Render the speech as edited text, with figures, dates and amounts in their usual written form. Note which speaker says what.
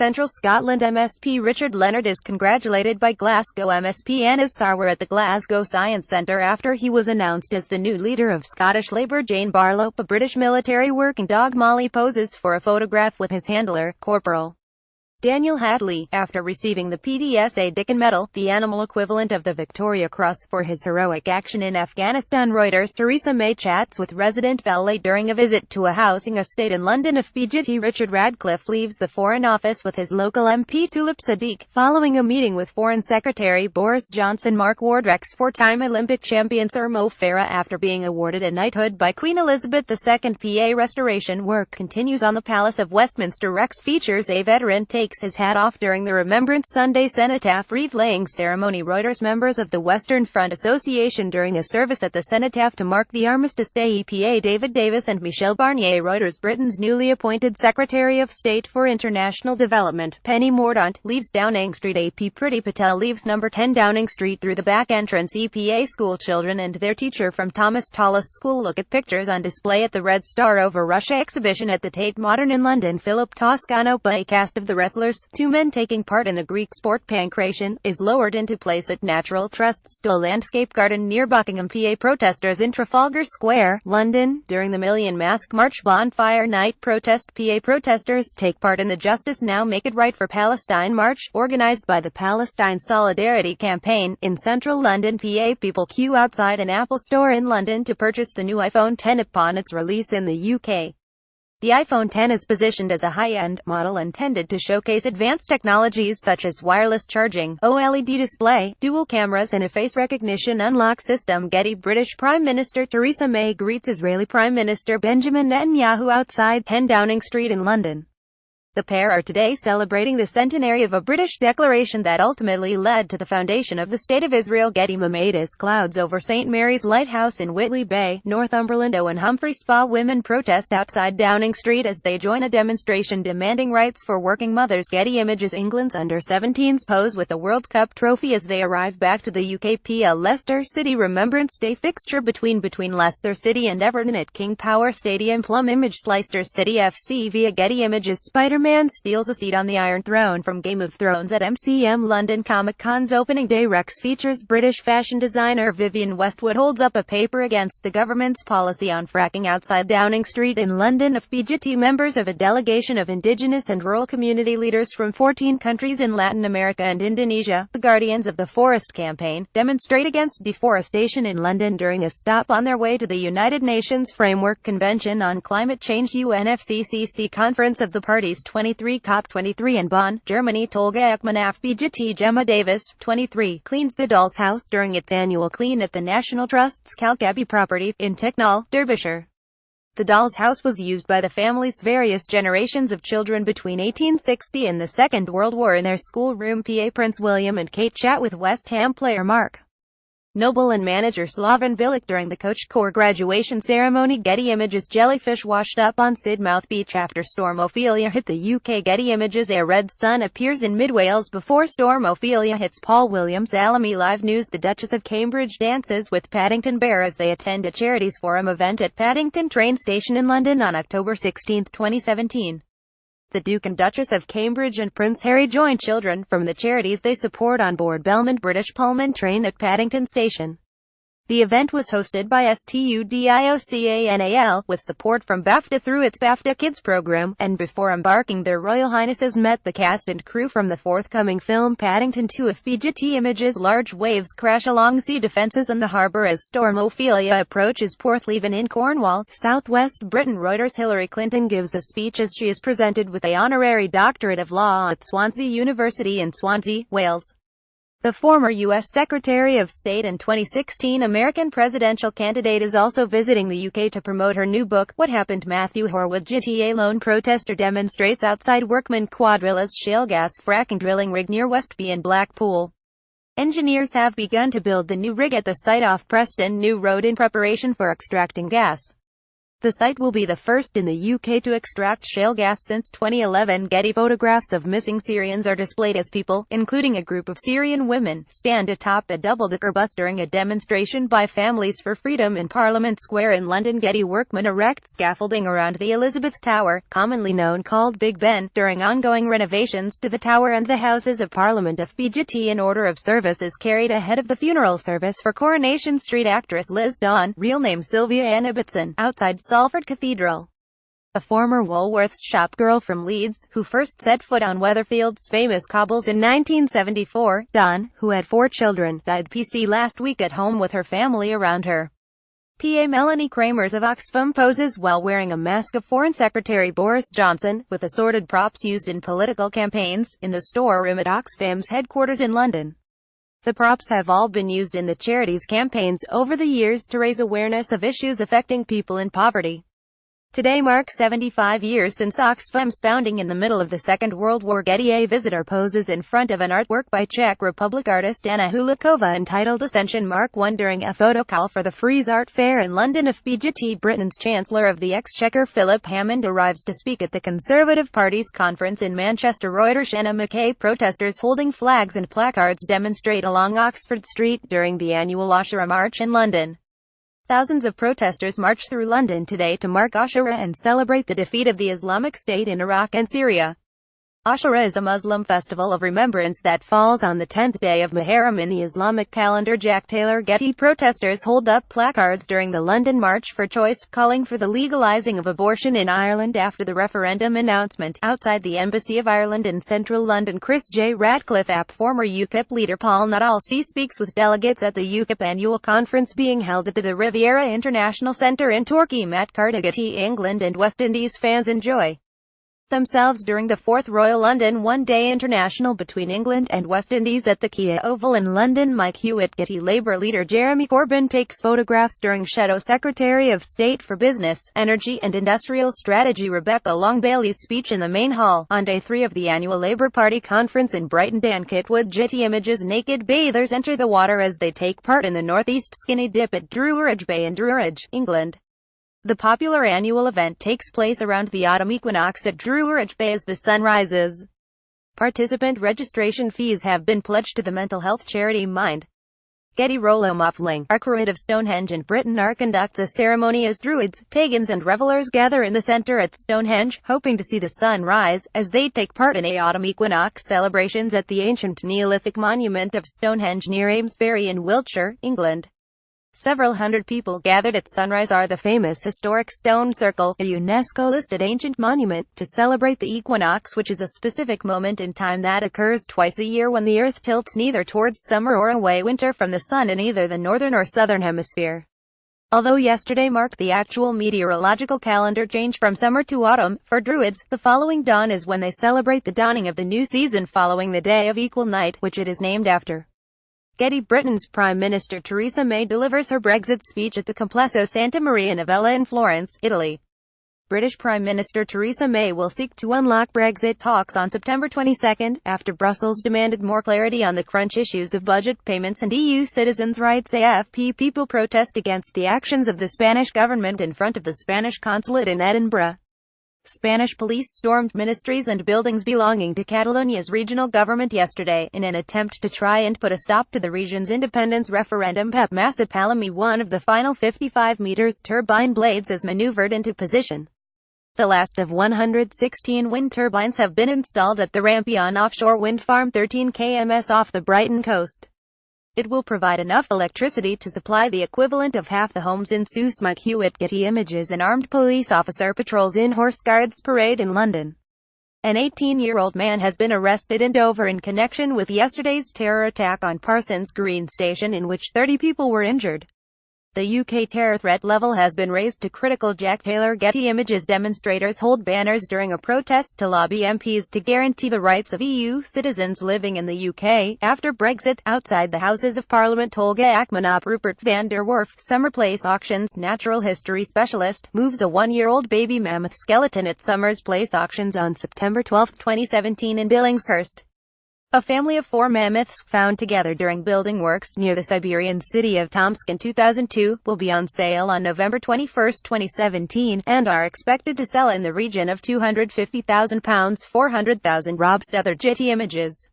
Speaker 1: Central Scotland MSP Richard Leonard is congratulated by Glasgow MSP Anas Sarwar at the Glasgow Science Centre after he was announced as the new leader of Scottish Labour. Jane BarlowPA British military working dog Molly poses for a photograph with his handler, Corporal Daniel Hatley, after receiving the PDSA Dickin Medal, the animal equivalent of the Victoria Cross, for his heroic action in Afghanistan. Reuters Theresa May chats with resident Val Lay during a visit to a housing estate in London AFPGet. Richard Radcliffe leaves the Foreign Office with his local MP Tulip Sadiq, following a meeting with Foreign Secretary Boris Johnson. Mark Wardreck's four-time Olympic champion Sir Mo Farah after being awarded a knighthood by Queen Elizabeth II. PA restoration work continues on the Palace of Westminster. Rex features a veteran takes his hat off during the Remembrance Sunday cenotaph wreath-laying ceremony. Reuters members of the Western Front Association during a service at the cenotaph to mark the Armistice Day. EPA David Davis and Michel Barnier. Reuters Britain's newly appointed Secretary of State for International Development, Penny Mordaunt, leaves Downing Street. AP Priti Patel leaves number 10 Downing Street through the back entrance. EPA school children and their teacher from Thomas Tallis School look at pictures on display at the Red Star Over Russia exhibition at the Tate Modern in London. Philip Toscano, by cast of the wrestlers, two men taking part in the Greek sport pancration, is lowered into place at Natural Trust's Stowe Landscape Garden near Buckingham. PA protesters in Trafalgar Square, London, during the Million Mask March bonfire night protest. PA protesters take part in the Justice Now Make It Right for Palestine March, organised by the Palestine Solidarity Campaign, in central London. PA people queue outside an Apple store in London to purchase the new iPhone X upon its release in the UK. The iPhone X is positioned as a high-end model intended to showcase advanced technologies such as wireless charging, OLED display, dual cameras and a face recognition unlock system. Getty British Prime Minister Theresa May greets Israeli Prime Minister Benjamin Netanyahu outside 10 Downing Street in London. The pair are today celebrating the centenary of a British declaration that ultimately led to the foundation of the State of Israel. Getty made as clouds over St. Mary's Lighthouse in Whitley Bay, Northumberland. Owen Humphrey Spa women protest outside Downing Street as they join a demonstration demanding rights for working mothers. Getty Images England's under-17s pose with the World Cup trophy as they arrive back to the UK. PA Leicester City Remembrance Day fixture between Leicester City and Everton at King Power Stadium. Plum image Leicester City FC via Getty Images. Spider-Man steals a seat on the Iron Throne from Game of Thrones at MCM London Comic-Con's opening day. Rex features British fashion designer Vivienne Westwood holds up a paper against the government's policy on fracking outside Downing Street in London. AFPGet members of a delegation of indigenous and rural community leaders from 14 countries in Latin America and Indonesia, the Guardians of the Forest campaign, demonstrate against deforestation in London during a stop on their way to the United Nations Framework Convention on Climate Change UNFCCC conference of the parties 23. COP23 in Bonn, Germany. Tolga Ekman AFPGet. Gemma Davis, 23, cleans the doll's house during its annual clean at the National Trust's Calcaby property, in Ticknall, Derbyshire. The doll's house was used by the family's various generations of children between 1860 and the Second World War in their schoolroom. PA Prince William and Kate chat with West Ham player Mark Noble and manager Slaven Bilic during the Coach Corps graduation ceremony. Getty Images jellyfish washed up on Sidmouth Beach after Storm Ophelia hit the UK. Getty Images a red sun appears in mid-Wales before Storm Ophelia hits. Paul Williams Alamy Live News. The Duchess of Cambridge dances with Paddington Bear as they attend a Charities Forum event at Paddington train station in London on October 16, 2017. The Duke and Duchess of Cambridge and Prince Harry join children from the charities they support on board Belmont British Pullman train at Paddington Station. The event was hosted by STUDIOCANAL, with support from BAFTA through its BAFTA Kids program, and before embarking their Royal Highnesses met the cast and crew from the forthcoming film Paddington 2. AFPGet Images. Large waves crash along sea defences in the harbour as Storm Ophelia approaches Porthleven in Cornwall, southwest Britain. Reuters Hillary Clinton gives a speech as she is presented with an honorary doctorate of law at Swansea University in Swansea, Wales. The former U.S. Secretary of State and 2016 American presidential candidate is also visiting the UK to promote her new book, What Happened. Matthew Horwood GTA lone protester demonstrates outside Workman Quadrilla's shale gas fracking drilling rig near Westby in Blackpool. Engineers have begun to build the new rig at the site off Preston New Road in preparation for extracting gas. The site will be the first in the UK to extract shale gas since 2011. Getty photographs of missing Syrians are displayed as people, including a group of Syrian women, stand atop a double-decker bus during a demonstration by Families for Freedom in Parliament Square in London. Getty workmen erect scaffolding around the Elizabeth Tower, commonly known called Big Ben, during ongoing renovations to the Tower and the Houses of Parliament. AFPGet. An order of service is carried ahead of the funeral service for Coronation Street actress Liz Dawn, real name Sylvia Anna Bitson, outside Salford Cathedral. A former Woolworths shopgirl from Leeds, who first set foot on Weatherfield's famous cobbles in 1974, Dawn, who had 4 children, died PC last week at home with her family around her. PA Melanie Kramers of Oxfam poses while wearing a mask of Foreign Secretary Boris Johnson, with assorted props used in political campaigns, in the storeroom at Oxfam's headquarters in London. The props have all been used in the charity's campaigns over the years to raise awareness of issues affecting people in poverty. Today marks 75 years since Oxfam's founding in the middle of the Second World War. Getty. A visitor poses in front of an artwork by Czech Republic artist Anna Hulikova entitled Ascension Mark I during a photo call for the Frieze Art Fair in London. AFPGet. Britain's Chancellor of the Exchequer Philip Hammond arrives to speak at the Conservative Party's conference in Manchester. Reuters. Anna McKay. Protesters holding flags and placards demonstrate along Oxford Street during the annual Ashura March in London. Thousands of protesters march through London today to mark Ashura and celebrate the defeat of the Islamic State in Iraq and Syria. Ashura is a Muslim festival of remembrance that falls on the 10th day of Muharram in the Islamic calendar. Jack Taylor. Getty. Protesters hold up placards during the London March for Choice, calling for the legalising of abortion in Ireland after the referendum announcement. Outside the Embassy of Ireland in central London. Chris J. Radcliffe. Former UKIP leader Paul Nadal speaks with delegates at the UKIP annual conference being held at the Riviera International Centre in Torquay. Matt Carter. England and West Indies fans enjoy themselves during the 4th Royal London One-Day International between England and West Indies at the Kia Oval in London. Mike Hewitt. Getty. Labour leader Jeremy Corbyn takes photographs during Shadow Secretary of State for Business, Energy and Industrial Strategy Rebecca Long-Bailey's speech in the main hall on day 3 of the annual Labour Party conference in Brighton. Dan Kitwood. Getty images. Naked bathers enter the water as they take part in the Northeast Skinny Dip at Druridge Bay in Druridge, England. The popular annual event takes place around the autumn equinox at Druridge Bay as the sun rises. Participant registration fees have been pledged to the mental health charity Mind. Getty. Rollo Muffling, architect of Stonehenge in Britain, conducts a ceremony as Druids, pagans and revellers gather in the centre at Stonehenge, hoping to see the sun rise, as they take part in autumn equinox celebrations at the ancient Neolithic monument of Stonehenge near Amesbury in Wiltshire, England. Several hundred people gathered at sunrise are the famous historic Stone Circle, a UNESCO-listed ancient monument, to celebrate the equinox, which is a specific moment in time that occurs twice a year when the Earth tilts neither towards summer or away winter from the sun in either the northern or southern hemisphere. Although yesterday marked the actual meteorological calendar change from summer to autumn, for Druids, the following dawn is when they celebrate the dawning of the new season following the day of equal night, which it is named after. Getty. Britain's Prime Minister Theresa May delivers her Brexit speech at the Complesso Santa Maria Novella in Florence, Italy. British Prime Minister Theresa May will seek to unlock Brexit talks on September 22, after Brussels demanded more clarity on the crunch issues of budget payments and EU citizens' rights. AFP people protest against the actions of the Spanish government in front of the Spanish consulate in Edinburgh. Spanish police stormed ministries and buildings belonging to Catalonia's regional government yesterday, in an attempt to try and put a stop to the region's independence referendum. Pep Massapalami, one of the final 55 meters turbine blades, is maneuvered into position. The last of 116 wind turbines have been installed at the Rampion offshore wind farm 13 km off the Brighton coast. It will provide enough electricity to supply the equivalent of half the homes in Sousse. Mike Hewitt. Getty images. An armed police officer patrols in Horse Guards Parade in London. An 18-year-old man has been arrested in Dover in connection with yesterday's terror attack on Parsons Green Station, in which 30 people were injured. The UK terror threat level has been raised to critical. Jack Taylor. Getty images. Demonstrators hold banners during a protest to lobby MPs to guarantee the rights of EU citizens living in the UK after Brexit. Outside the Houses of Parliament. Olga Akmanov. Rupert van der Werf, Summer Place Auctions natural history specialist, moves a 1-year-old baby mammoth skeleton at Summers Place Auctions on September 12, 2017 in Billingshurst. A family of 4 mammoths, found together during building works near the Siberian city of Tomsk in 2002, will be on sale on November 21, 2017, and are expected to sell in the region of £250,000, 400,000, Rob Getty Images.